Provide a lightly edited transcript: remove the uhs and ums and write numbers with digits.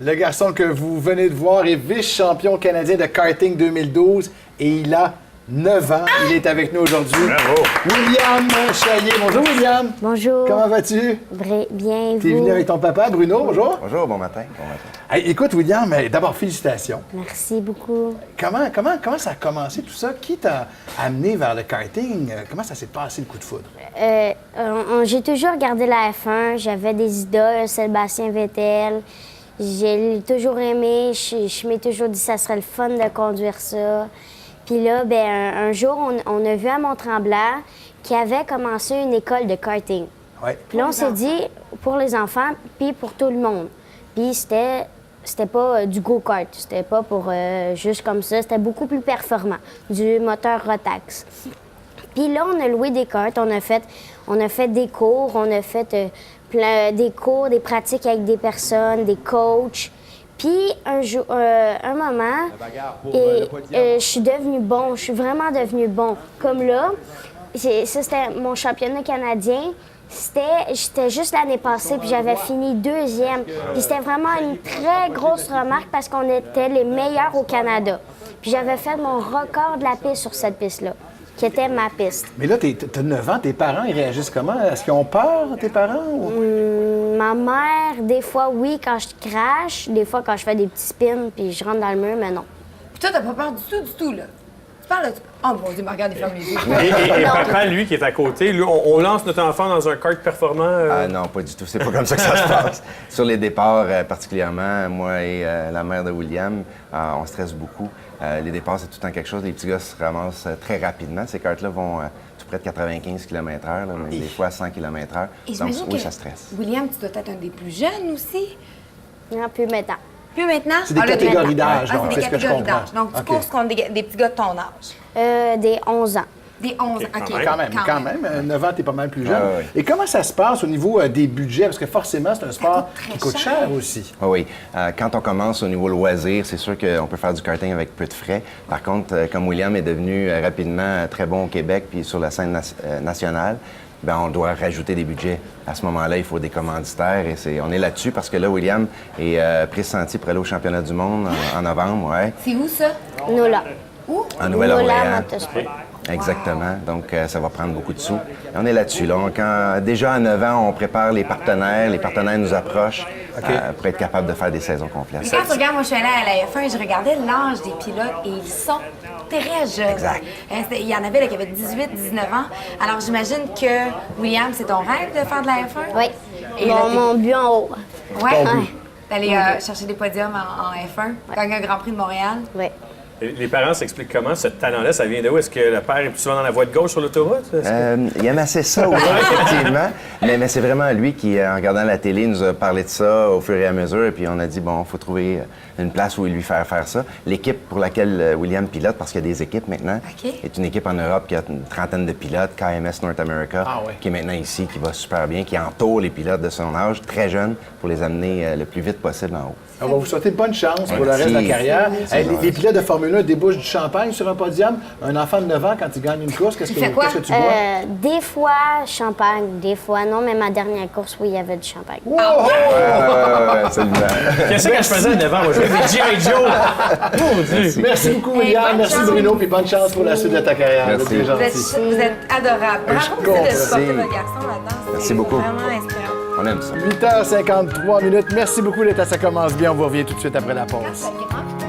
Le garçon que vous venez de voir est vice-champion canadien de karting 2012 et il a 9 ans. Il est avec nous aujourd'hui. Bravo! William Chaillet. Bonjour, William. Bonjour. Comment vas-tu? Bien, T'es vous? venu avec ton papa, Bruno. Bonjour. Bonjour, bon matin. Bon matin. Hey, écoute, William, d'abord, félicitations. Merci beaucoup. Comment ça a commencé tout ça? Qui t'a amené vers le karting? Comment ça s'est passé, le coup de foudre? J'ai toujours regardé la F1. J'avais des idoles, Sébastien Vettel. J'ai toujours aimé. Je m'ai toujours dit que ça serait le fun de conduire ça. Puis là, un jour, on a vu à Mont-Tremblant qu'il avait commencé une école de karting. Ouais. Puis là, on s'est dit, pour les enfants, puis pour tout le monde. Puis c'était pas du go-kart, c'était pas pour juste comme ça, c'était beaucoup plus performant, du moteur Rotax. Puis là, on a loué des karts, on a fait des cours, on a fait des cours, des pratiques avec des personnes, des coachs. Puis un moment, je suis devenue bon, je suis vraiment devenue bon. Comme là, ça c'était mon championnat canadien. J'étais juste l'année passée, puis j'avais fini 2e. Puis c'était vraiment une très grosse remarque parce qu'on était les meilleurs au Canada. Puis j'avais fait mon record de la piste sur cette piste-là, qui était ma piste. Mais là, t'as 9 ans, tes parents, ils réagissent comment? Est-ce qu'ils ont peur, tes parents? Ou... Ma mère, des fois, oui, quand je crache. Des fois, quand je fais des petits spins, puis je rentre dans le mur, mais non. Puis toi, t'as pas peur du tout, là. Tu parles de... Oh mon Dieu, me regarde, il ferme les yeux. Et papa, lui, qui est à côté, lui, on lance notre enfant dans un kart performant. Ah non, pas du tout. C'est pas comme ça que ça se passe. Sur les départs, particulièrement, moi et la mère de William, on stresse beaucoup. Les départs, c'est tout le temps quelque chose. Les petits gars se ramassent très rapidement. Ces karts-là vont tout près de 95 km/h, mais des fois à 100 km/h. Donc oui, ça stresse. William, tu dois être un des plus jeunes aussi. Non, plus maintenant. Plus maintenant? C'est des catégories d'âge, donc, c'est c'est des ce que je catégories comprends. d'âge. Donc, tu OK. courses contre des petits gars de ton âge. Des 11 ans. Des 11 ans. OK. Quand même. 9 ans, t'es pas mal plus jeune. Ah, oui. Et comment ça se passe au niveau des budgets? Parce que forcément, c'est un sport coûte très qui coûte cher. cher aussi. Ah oui. Quand on commence au niveau loisir, c'est sûr qu'on peut faire du karting avec peu de frais. Par contre, comme William est devenu rapidement très bon au Québec puis sur la scène nationale, bien, on doit rajouter des budgets. À ce moment-là, il faut des commanditaires et on est là-dessus parce que là, William est pressenti pour aller au championnat du monde en novembre, ouais, C'est où, ça? Nola. Où? en Nouvelle-Orléans. Motorsport. Exactement. Donc, ça va prendre beaucoup de sous. Et on est là-dessus. Là. Déjà à 9 ans, on prépare les partenaires. Les partenaires nous approchent pour être capable de faire des saisons complètes. Et quand tu regardes, moi, je suis allée à la F1 et je regardais l'âge des pilotes et ils sont très jeunes. Exact. Il y en avait là, qui avaient 18, 19 ans. Alors, j'imagine que, William, c'est ton rêve de faire de la F1? Oui. Et là, Mon but en haut. Ouais. Ton but. D'aller chercher des podiums en F1, gagner un Grand Prix de Montréal. Oui. Les parents s'expliquent comment ce talent-là, ça vient de où? Est-ce que le père est plus souvent dans la voie de gauche sur l'autoroute? Il aime assez ça, oui, effectivement. Mais c'est vraiment lui qui, en regardant la télé, nous a parlé de ça au fur et à mesure. Et puis on a dit, bon, il faut trouver une place où lui faire ça. L'équipe pour laquelle William pilote, parce qu'il y a des équipes maintenant, est une équipe en Europe qui a une trentaine de pilotes, KMS North America, qui est maintenant ici, qui va super bien, qui entoure les pilotes de son âge, très jeunes, pour les amener le plus vite possible en haut. On va vous souhaiter bonne chance pour le reste de la carrière. Hey, les pilotes de Formule 1 débouchent du champagne sur un podium. Un enfant de 9 ans, quand il gagne une course, qu'est-ce que tu bois? Des fois, champagne. Des fois, non. Mais ma dernière course, oui, il y avait du champagne. Wow! Absolument. Qu'est-ce que je faisais à 9 ans? Moi, je faisais G.I. Joe! Mon Dieu! Merci beaucoup, William. bonne Merci, chance. Bruno. Puis bonne chance pour la suite de ta carrière. Merci. C'est gentil. Vous êtes adorables. Bravo aussi de supporter Merci. votre garçon là-dedans. Merci C'est beaucoup. vraiment inspirant. On aime ça. 8h53 minutes. Merci beaucoup, l'état, ça commence bien. On vous revient tout de suite après la pause. C'est grand.